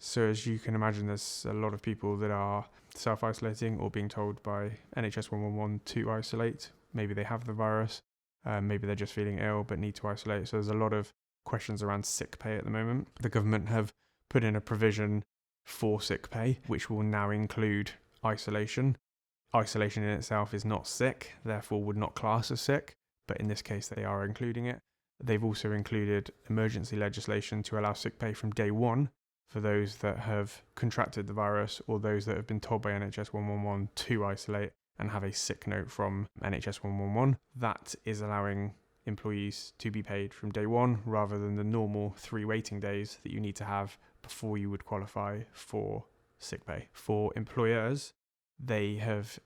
So as you can imagine, there's a lot of people that are self-isolating or being told by NHS 111 to isolate. Maybe they have the virus, maybe they're just feeling ill but need to isolate. So there's a lot of questions around sick pay at the moment. The government have put in a provision for sick pay, which will now include isolation. Isolation in itself is not sick, therefore would not class as sick, but in this case they are including it. They've also included emergency legislation to allow sick pay from day one for those that have contracted the virus or those that have been told by NHS 111 to isolate and have a sick note from NHS 111. That is allowing employees to be paid from day one rather than the normal 3 waiting days that you need to have before you would qualify for sick pay. For employers, they have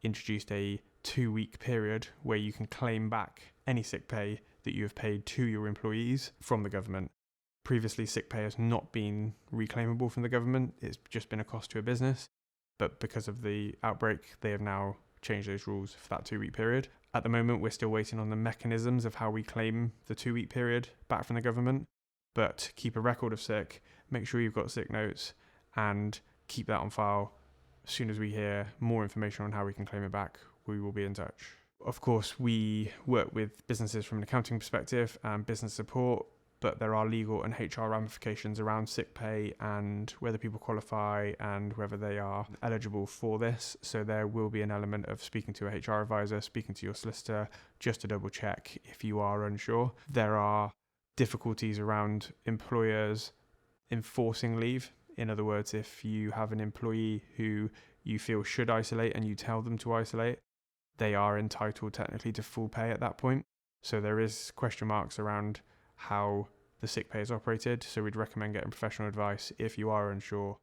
introduced a 2-week period where you can claim back any sick pay that you have paid to your employees from the government. Previously, sick pay has not been reclaimable from the government. It's just been a cost to a business. But because of the outbreak, they have now changed those rules for that 2-week period. At the moment, we're still waiting on the mechanisms of how we claim the 2-week period back from the government. But keep a record of sick, make sure you've got sick notes, and keep that on file. As soon as we hear more information on how we can claim it back, we will be in touch. Of course, we work with businesses from an accounting perspective and business support, but there are legal and HR ramifications around sick pay and whether people qualify and whether they are eligible for this. So there will be an element of speaking to a HR advisor, speaking to your solicitor, just to double check if you are unsure. There are difficulties around employers enforcing leave. In other words, if you have an employee who you feel should isolate and you tell them to isolate, they are entitled technically to full pay at that point. So there is question marks around how the sick pay is operated. So we'd recommend getting professional advice if you are unsure